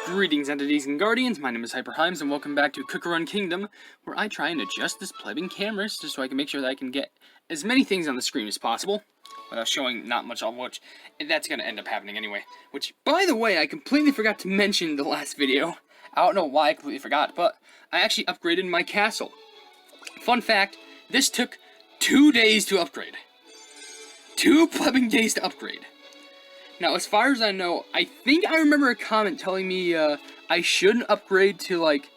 Greetings, entities and guardians. My name is HyperHimes, and welcome back to Cookerun Kingdom, where I try and adjust this plebing cameras just so I can make sure that I can get as many things on the screen as possible without showing not much of which that's going to end up happening anyway. Which, by the way, I completely forgot to mention in the last video. I don't know why I completely forgot, but I actually upgraded my castle. Fun fact, this took 2 days to upgrade. 2 plebing days to upgrade. Now, as far as I know, I think I remember a comment telling me I shouldn't upgrade to, like,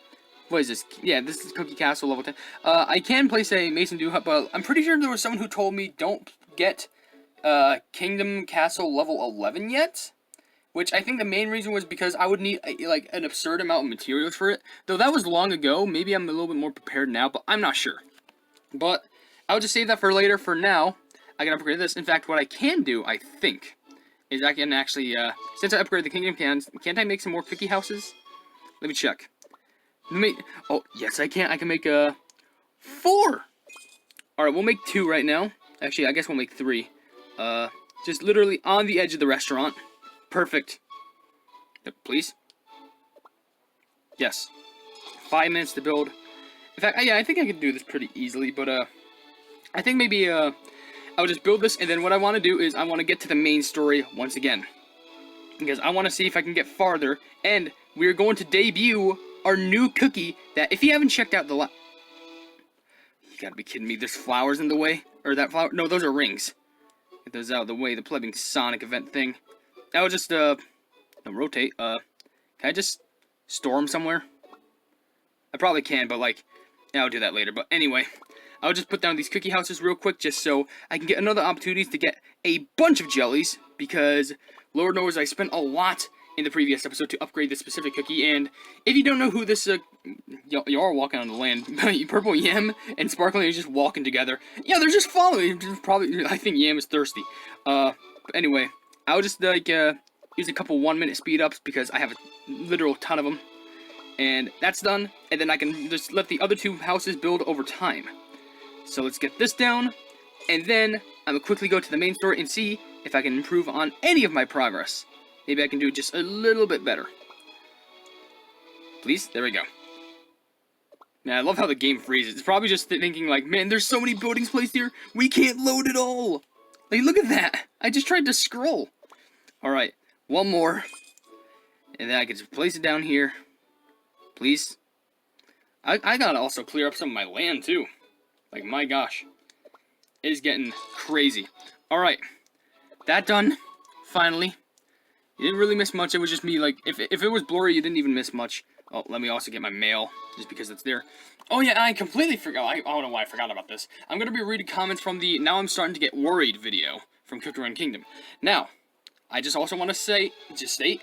what is this? Yeah, this is Cookie Castle level 10. I can place a Mason Dew Hut, but I'm pretty sure there was someone who told me don't get Kingdom Castle level 11 yet. Which I think the main reason was because I would need, like, an absurd amount of materials for it. Though that was long ago, maybe I'm a little bit more prepared now, but I'm not sure. But I'll just save that for later. For now, I can upgrade this. In fact, what I can do, I think, is I can actually, since I upgraded the kingdom, can't I make some more cookie houses? Let me check. Oh, yes, I can. I can make, 4! Alright, we'll make 2 right now. Actually, I guess we'll make 3. Just literally on the edge of the restaurant. Perfect. Please? Yes. 5 minutes to build. In fact, yeah, I think I can do this pretty easily, but, I think maybe, I'll just build this, and then what I want to do is I want to get to the main story once again. Because I want to see if I can get farther, and we're going to debut our new cookie that, if you haven't checked out the You gotta be kidding me, there's flowers in the way? Or that flower? No, those are rings. Get those out of the way, the plebing Sonic event thing. I'll just, rotate, can I just store them somewhere? I probably can, but, like, yeah, I'll do that later. But anyway, I'll just put down these cookie houses real quick just so I can get another opportunities to get a bunch of jellies, because Lord knows I spent a lot in the previous episode to upgrade this specific cookie. And if you don't know who this, you are walking on the land. Purple Yam and Sparkling are just walking together. Yeah, they're just following. Probably, I think Yam is thirsty. But anyway, I'll just, like, use a couple 1-minute speed ups because I have a literal ton of them. And that's done, and then I can just let the other 2 houses build over time. So let's get this down, and then I'm going to quickly go to the main story and see if I can improve on any of my progress. Maybe I can do just a little bit better. Please? There we go. Man, I love how the game freezes. It's probably just thinking like, man, there's so many buildings placed here, we can't load it all! Like, look at that! I just tried to scroll. Alright, one more. And then I can just place it down here. Please? I gotta also clear up some of my land, too. Like, my gosh. It is getting crazy. Alright. That done. Finally. You didn't really miss much. It was just me, like, if it was blurry, you didn't even miss much. Oh, let me also get my mail, just because it's there. Oh, yeah, I completely forgot. I don't know why I forgot about this. I'm gonna be reading comments from the Now I'm Starting to Get Worried video from Cookerun Kingdom. Now, I just also want to say,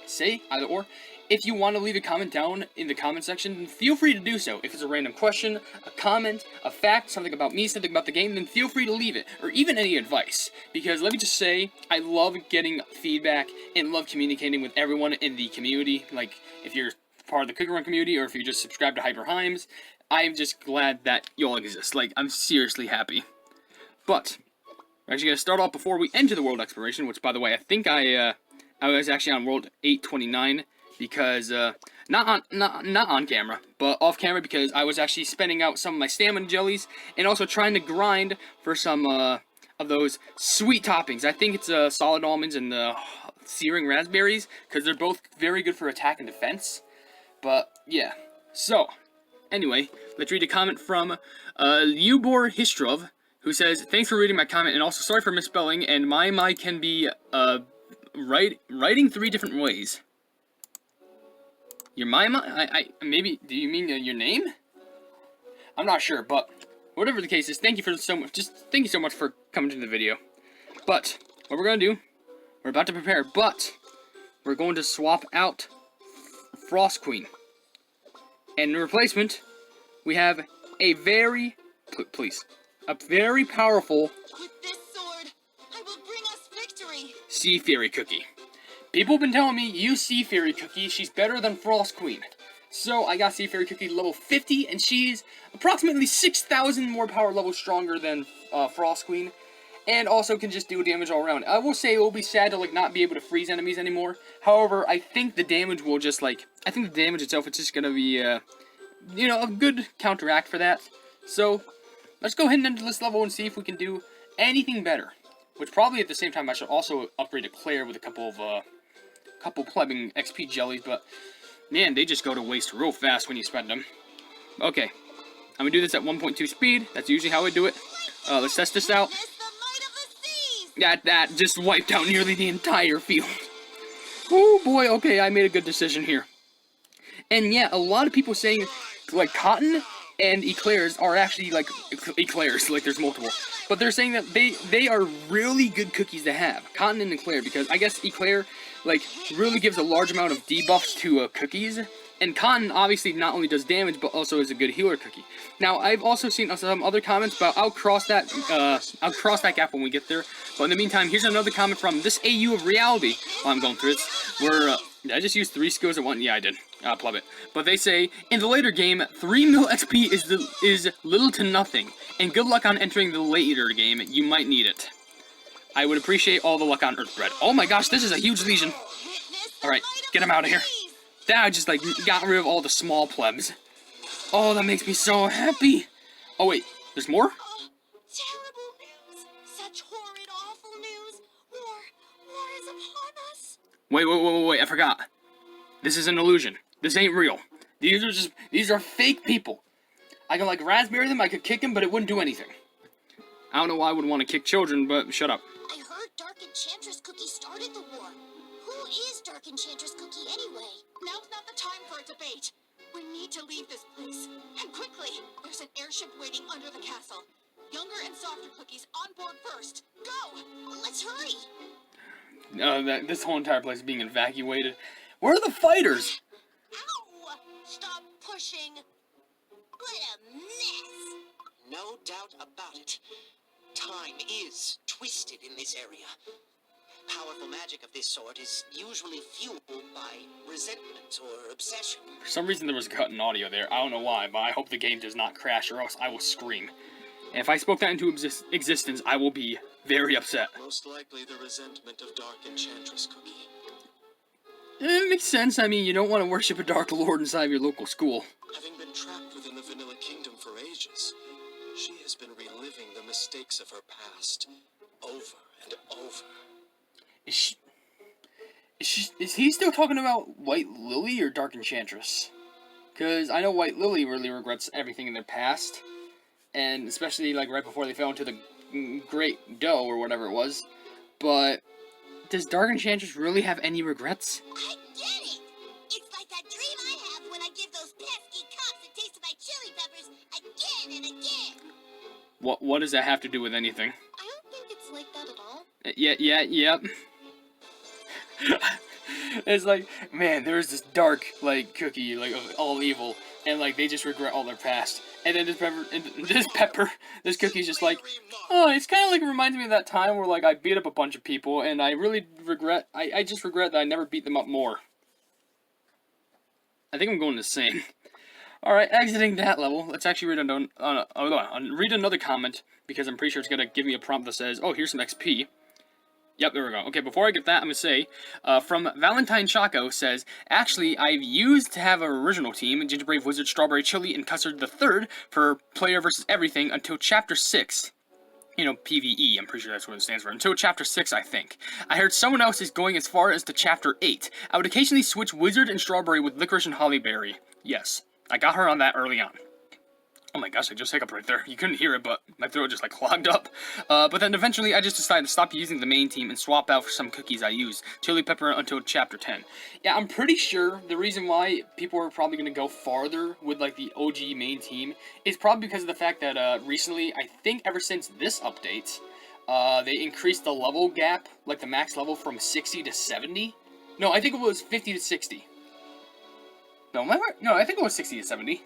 say, either or, if you want to leave a comment down in the comment section, feel free to do so. If it's a random question, a comment, a fact, something about me, something about the game, then feel free to leave it, or even any advice. Because let me just say, I love getting feedback and love communicating with everyone in the community. Like, if you're part of the Cookerun community, or if you just subscribe to HyperHimes, I'm just glad that y'all exist. Like, I'm seriously happy. But we're actually going to start off before we enter the world exploration, which, by the way, I think I was actually on world 829, because, not on camera, but off camera, because I was actually spending out some of my stamina jellies, and also trying to grind for some, of those sweet toppings. I think it's, solid almonds and, searing raspberries, because they're both very good for attack and defense. But, yeah. So, anyway, let's read a comment from, Lyubor Histrov, who says, thanks for reading my comment, and also sorry for misspelling, and my can be, writing 3 different ways. Your maybe, do you mean your name? I'm not sure, but whatever the case is, thank you so much for coming to the video. But, what we're gonna do, we're about to prepare, but we're going to swap out Frost Queen. And in replacement, we have a very, a very powerful With this sword, I will bring us victory. Sea Fairy Cookie. People have been telling me, use Sea Fairy Cookie, she's better than Frost Queen. So, I got Sea Fairy Cookie level 50, and she's approximately 6,000 more power levels stronger than Frost Queen. and also can just do damage all around. I will say it will be sad to, like, not be able to freeze enemies anymore. However, I think the damage will just, like, I think the damage itself is just gonna be, you know, a good counteract for that. So, let's go ahead and enter this level and see if we can do anything better. Which probably at the same time I should also upgrade a Claire with a couple plebbing XP jellies, but man, they just go to waste real fast when you spend them. Okay, I'm gonna do this at 1.2 speed. That's usually how I do it. Let's test this out. That just wiped out nearly the entire field. Oh boy, okay, I made a good decision here. And yeah, a lot of people saying, like, Cotton and Eclairs are actually, like, Eclairs, like there's multiple. But they're saying that they are really good cookies to have, Cotton and Eclair, because I guess Eclair, like, really gives a large amount of debuffs to cookies. And Cotton obviously not only does damage, but also is a good healer cookie. Now, I've also seen some other comments, but I'll cross that gap when we get there. But in the meantime, here's another comment from this AU of reality while I'm going through this, where, did I just use 3 skills at 1? Yeah, I did. Plug it. But they say, in the later game, 3 mil XP is little to nothing, and good luck on entering the later game, you might need it. I would appreciate all the luck on Earthbread. Oh my gosh, this is a huge legion. Alright, get him out of here. That just, like, got rid of all the small plebs. Oh, that makes me so happy. Oh wait, there's more? Oh, terrible news. Such horrid, awful news. War is upon us. Wait, I forgot. This is an illusion. This ain't real. These are fake people. I can, like, raspberry them, I could kick them, but it wouldn't do anything. I don't know why I would want to kick children, but shut up. I heard Dark Enchantress Cookie started the war. Who is Dark Enchantress Cookie anyway? Now's not the time for a debate. We need to leave this place. And quickly. There's an airship waiting under the castle. Younger and softer cookies on board first. Go! Let's hurry! This whole entire place is being evacuated. Where are the fighters? Ow! Stop pushing. What a mess. No doubt about it. Time is twisted in this area. Powerful magic of this sort is usually fueled by resentment or obsession. For some reason there was a cut in audio there. I don't know why, but I hope the game does not crash or else I will scream. And if I spoke that into existence, I will be very upset. Most likely the resentment of Dark Enchantress Cookie. It makes sense. I mean, you don't want to worship a Dark Lord inside of your local school. Having been trapped within the Vanilla Kingdom for ages, she has been reliving the mistakes of her past over and over. Is he still talking about White Lily or Dark Enchantress? Because I know White Lily really regrets everything in their past. And especially, like, right before they fell into the Great Dough or whatever it was. But does Dark Enchantress really have any regrets? I get it! It's like that dream I have when I give those pesky cops a taste of my chili peppers again and again! What does that have to do with anything? I don't think it's like that at all. Yep. It's like, man, there's this dark, like, cookie, like, of all evil, and, like, they just regret all their past. And then this cookie's just like, oh, it's kind of like, it reminds me of that time where, like, I beat up a bunch of people, and I really regret, I just regret that I never beat them up more. I think I'm going the same. Alright, exiting that level, let's actually read another comment, because I'm pretty sure it's going to give me a prompt that says, oh, here's some XP. Yep, there we go. Okay, before I get that, I'm going to say, from Valentine Chaco says, actually, I've used to have an original team, Ginger Brave, Wizard, Strawberry, Chili, and Custard the Third, for Player versus Everything, until Chapter 6. You know, PvE, I'm pretty sure that's what it stands for. Until Chapter 6, I think. I heard someone else is going as far as to Chapter 8. I would occasionally switch Wizard and Strawberry with Licorice and Hollyberry. Yes, I got her on that early on. Oh my gosh, I just hiccuped right there. You couldn't hear it, but my throat just, like, clogged up. But then eventually I just decided to stop using the main team and swap out for some cookies I use. Chili Pepper until Chapter 10. Yeah, I'm pretty sure the reason why people are probably going to go farther with, like, the OG main team is probably because of the fact that, recently, I think ever since this update, they increased the level gap, like the max level, from 60 to 70. No, I think it was 50 to 60. No, I think it was 60 to 70.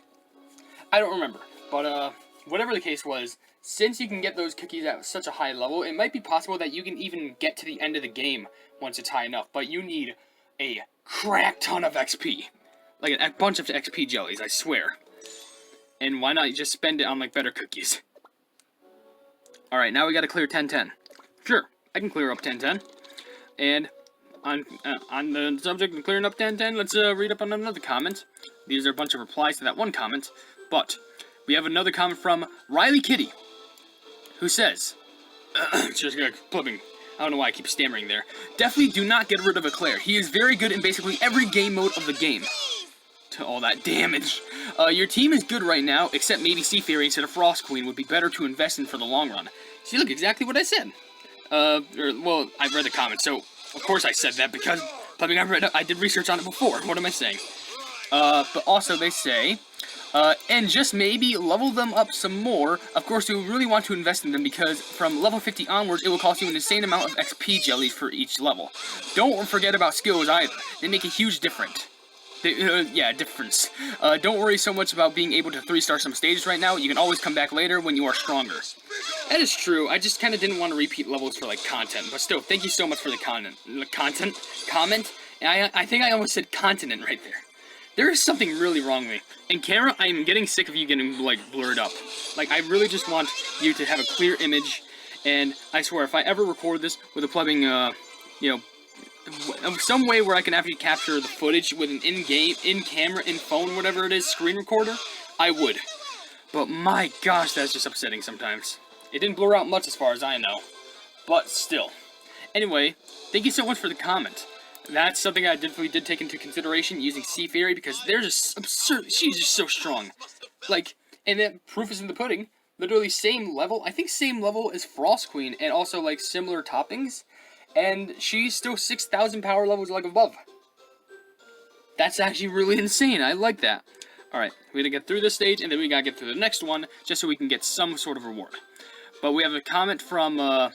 I don't remember. But, whatever the case was, since you can get those cookies at such a high level, it might be possible that you can even get to the end of the game once it's high enough. But you need a crap ton of XP. Like a bunch of XP jellies, I swear. And why not just spend it on, like, better cookies? Alright, now we gotta clear 1010. Sure, I can clear up 1010. And on the subject of clearing up 1010, let's read up on another comment. These are a bunch of replies to that one comment, but we have another comment from Riley Kitty, who says, just flipping. I don't know why I keep stammering there. Definitely do not get rid of Eclair. He is very good in basically every game mode of the game. To all that damage. Your team is good right now, except maybe Sea Fairy instead of Frost Queen would be better to invest in for the long run. See, look, exactly what I said. Well, I've read the comment, so of course I said that because I did research on it before. What am I saying? But also they say, and just maybe level them up some more. Of course, you really want to invest in them because from level 50 onwards, it will cost you an insane amount of XP jellies for each level. Don't forget about skills either. They make a huge difference. Difference. Don't worry so much about being able to 3-star some stages right now. You can always come back later when you are stronger. That is true. I just kind of didn't want to repeat levels for, like, content. But still, thank you so much for the comment. And I think I almost said continent right there. There is something really wrong with me. And camera, I am getting sick of you getting, like, blurred up. Like, I really just want you to have a clear image. And I swear, if I ever record this with a plumbing, some way where I can actually capture the footage with an in-game, in-camera, in-phone, whatever it is, screen recorder, I would. But my gosh, that's just upsetting sometimes. It didn't blur out much as far as I know. But still. Anyway, thank you so much for the comment. That's something I definitely did take into consideration using Sea Fairy because they're just absurd. She's just so strong. Like, and then proof is in the pudding. Literally same level. I think same level as Frost Queen and also like similar toppings. And she's still 6,000 power levels like above. That's actually really insane. I like that. Alright, we gotta get through this stage, and then we gotta get through the next one, just so we can get some sort of reward. But we have a comment from, okay,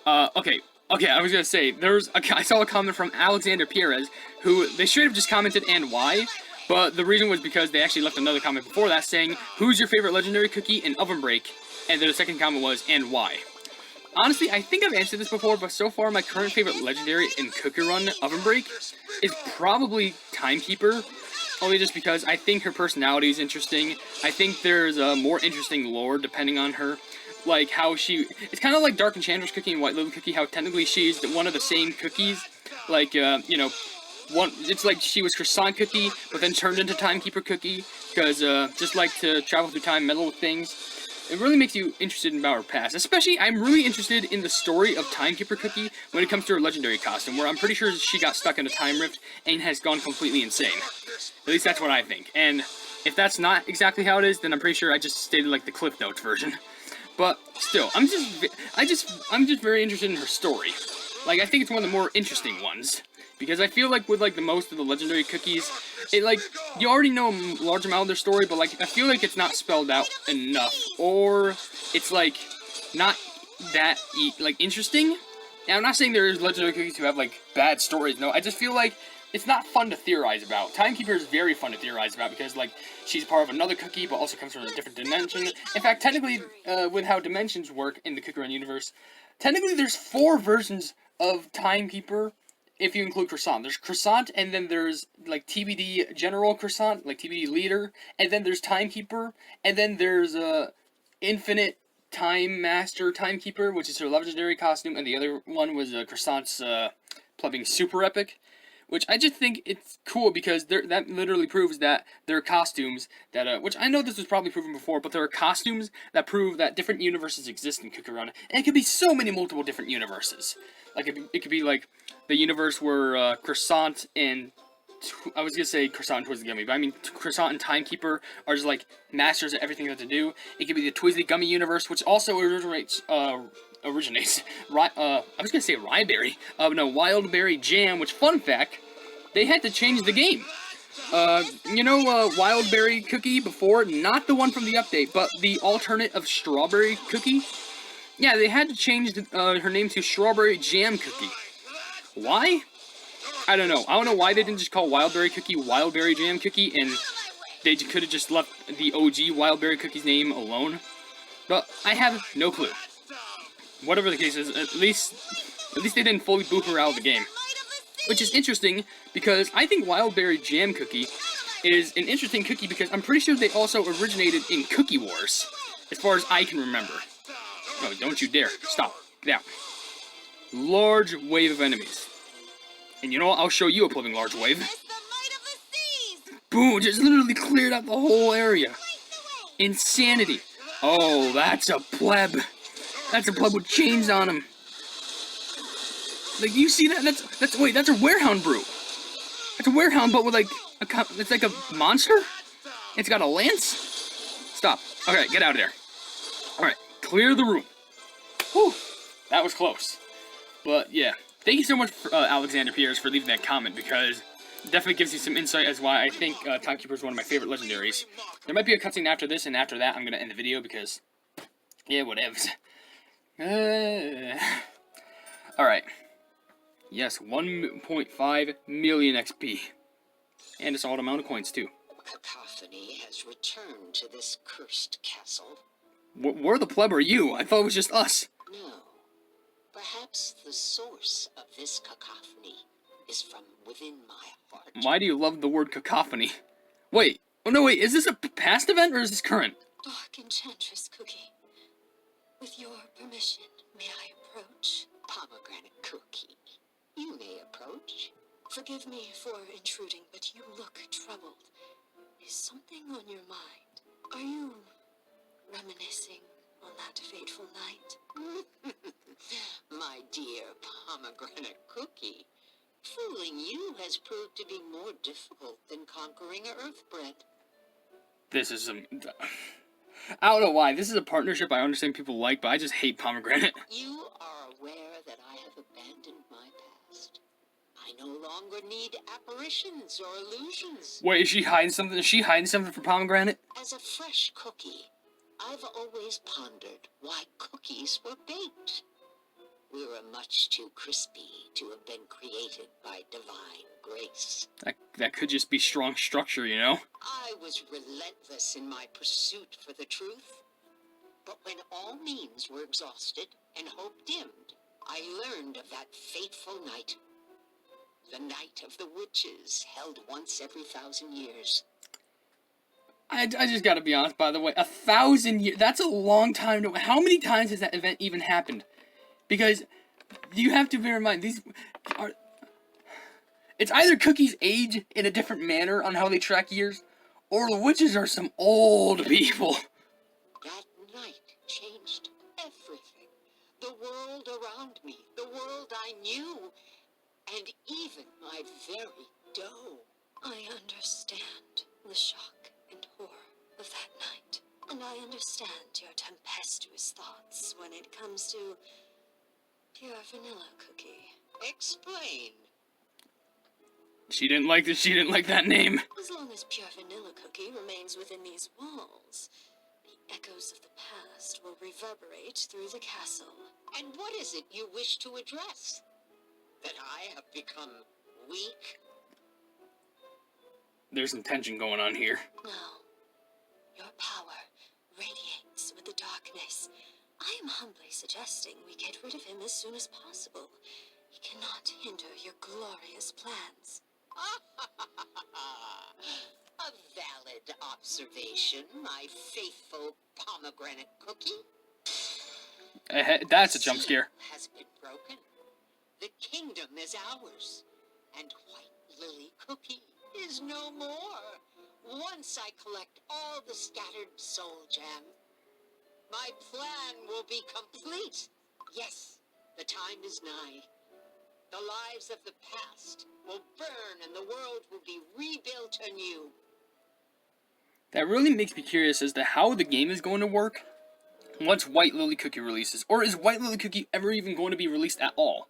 I was gonna say, I saw a comment from Alexander Perez, who, they straight up just commented, and why? But the reason was because they actually left another comment before that saying, who's your favorite legendary cookie in OvenBreak? And then the second comment was, and why? Honestly, I think I've answered this before, but so far my current favorite legendary in Cookie Run OvenBreak is probably Timekeeper. Only just because I think her personality is interesting. I think there's a more interesting lore depending on her. Like how it's kind of like Dark Enchantress Cookie and White Little Cookie, how technically she's one of the same cookies. Like, it's like she was Croissant Cookie, but then turned into Timekeeper Cookie, because just like to travel through time, meddle with things. It really makes you interested in Bower Pass. Especially, I'm really interested in the story of Timekeeper Cookie when it comes to her legendary costume, where I'm pretty sure she got stuck in a time rift and has gone completely insane. At least that's what I think. And if that's not exactly how it is, then I'm pretty sure I just stated like the Cliff Notes version. But still, I'm just very interested in her story. Like, I think it's one of the more interesting ones. Because I feel like with, like, the most of the legendary cookies, it, like, you already know a large amount of their story, but, like, I feel like it's not spelled out enough. Or it's, like, not that, like, interesting. And I'm not saying there's legendary cookies who have, like, bad stories. No, I just feel like it's not fun to theorize about. Timekeeper is very fun to theorize about because, like, she's part of another cookie, but also comes from a different dimension. In fact, technically, with how dimensions work in the Cookie Run universe, technically there's 4 versions of Timekeeper. If you include Croissant. There's Croissant, and then there's, like, TBD General Croissant, like, TBD Leader, and then there's Timekeeper, and then there's, Infinite Time Master Timekeeper, which is her legendary costume, and the other one was, Croissant's, plumbing Super Epic, which I just think it's cool, because that literally proves that there are costumes that, which I know this was probably proven before, but there are costumes that prove that different universes exist in Cookie Run, and it could be so many multiple different universes. Like, it could be, like, the universe where, Croissant and... I was gonna say Croissant and Twizzly Gummy, but I mean Croissant and Timekeeper are just, like, masters at everything that they do. It could be the Twizzly Gummy universe, which also originates, I was gonna say Ryeberry. No, Wildberry Jam, which, fun fact, they had to change the game. Wildberry Cookie before? Not the one from the update, but the alternate of Strawberry Cookie? Yeah, they had to change her name to Strawberry Jam Cookie. Why? I don't know. I don't know why they didn't just call Wildberry Cookie Wildberry Jam Cookie, and they could have just left the OG Wildberry Cookie's name alone. But I have no clue. Whatever the case is, at least they didn't fully boot her out of the game. Which is interesting, because I think Wildberry Jam Cookie is an interesting cookie, because I'm pretty sure they also originated in Cookie Wars, as far as I can remember. No, don't you dare. Stop. Now, large wave of enemies. And you know what? I'll show you a living large wave. It's the might of the seas! Boom! Just literally cleared out the whole area. Right the way! Insanity. Oh, that's a pleb. That's a pleb with chains on him. Like, you see that? Wait, that's a werehound brew. That's a werehound, but with like it's like a monster. It's got a lance. Stop. Okay, get out of there. All right, clear the room. Whew, that was close. But yeah, thank you so much, Alexander Pierce, for leaving that comment, because it definitely gives you some insight as why I think Timekeeper is one of my favorite legendaries. There might be a cutscene after this, and after that, I'm gonna end the video because, yeah, whatevs. All right. Yes, 1.5 million XP. And a solid amount of coins, too. Cacophony has returned to this cursed castle. Where the pleb are you? I thought it was just us. No. Perhaps the source of this cacophony is from within my heart. Why do you love the word cacophony? Wait. Oh, no, wait. Is this a past event or is this current? Dark Enchantress Cookie. With your permission, may I approach? Pomegranate Cookie, you may approach. Forgive me for intruding, but you look troubled. Is something on your mind? Are you reminiscing on that fateful night? My dear Pomegranate Cookie, fooling you has proved to be more difficult than conquering Earthbread. This is some... I don't know why. This is a partnership I understand people like, but I just hate Pomegranate. You are aware that I have abandoned my past. I no longer need apparitions or illusions. Wait, is she hiding something? Is she hiding something for Pomegranate? As a fresh cookie, I've always pondered why cookies were baked. We were much too crispy to have been created by divine grace. That could just be strong structure, you know? I was relentless in my pursuit for the truth. But when all means were exhausted and hope dimmed, I learned of that fateful night. The night of the witches, held once every 1,000 years. I just gotta be honest, by the way. 1,000 years, that's a long time to... How many times has that event even happened? Because you have to bear in mind, these are... It's either Cookie's age in a different manner on how they track years, or the witches are some old people. That night changed everything. The world around me, the world I knew, and even my very dough. I understand the shock and horror of that night. And I understand your tempestuous thoughts when it comes to pure vanilla cookie. Explain. She didn't like this. She didn't like that name. As long as pure vanilla cookie remains within these walls, the echoes of the past will reverberate through the castle. And what is it you wish to address? That I have become weak? There's some tension going on here. No. Your power radiates with the darkness. I am humbly suggesting we get rid of him as soon as possible. He cannot hinder your glorious plans. A valid observation, my faithful pomegranate cookie. That's a jump scare. The seal has been broken. The kingdom is ours, and White Lily Cookie is no more. Once I collect all the scattered soul jam, my plan will be complete. Yes, the time is nigh. The lives of the past will burn and the world will be rebuilt anew. That really makes me curious as to how the game is going to work once White Lily Cookie releases. Or is White Lily Cookie ever even going to be released at all?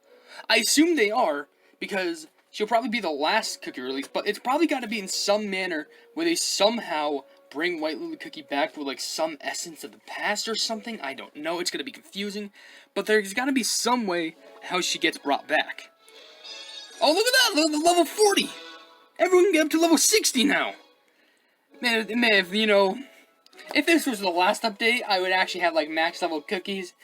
I assume they are, because she'll probably be the last cookie release, but it's probably got to be in some manner where they somehow bring White Lily Cookie back with like some essence of the past or something. I don't know. It's going to be confusing, but there's got to be some way how she gets brought back. Oh, look at that! Level 40! Everyone can get up to level 60 now! Man, if, you know, if this was the last update, I would actually have, like, max level cookies.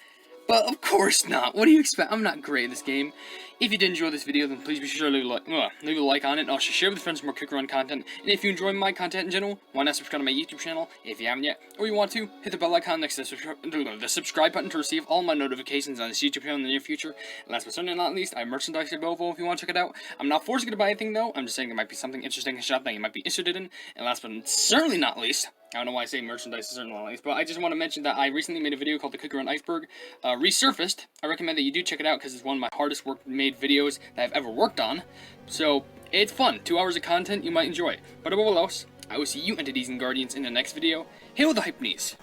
But of course not. What do you expect? I'm not great at this game. If you did enjoy this video, then please be sure to leave a like on it, and also share with friends for more Quick Run content. And if you enjoy my content in general, why not subscribe to my YouTube channel if you haven't yet, or you want to, hit the bell icon next to the subscribe button to receive all my notifications on this YouTube channel in the near future. And last but certainly not least, I have merchandise available if you want to check it out. I'm not forcing you to buy anything though, I'm just saying it might be something interesting in shop that you might be interested in. And last but certainly not least, I don't know why I say merchandise is certainly not least, but I just want to mention that I recently made a video called the Quick Run Iceberg Resurfaced. I recommend that you do check it out because it's one of my hardest made videos that I've ever worked on. So it's fun, 2 hours of content you might enjoy. But above all else, I will see you entities and guardians in the next video. Hail the Hypenese!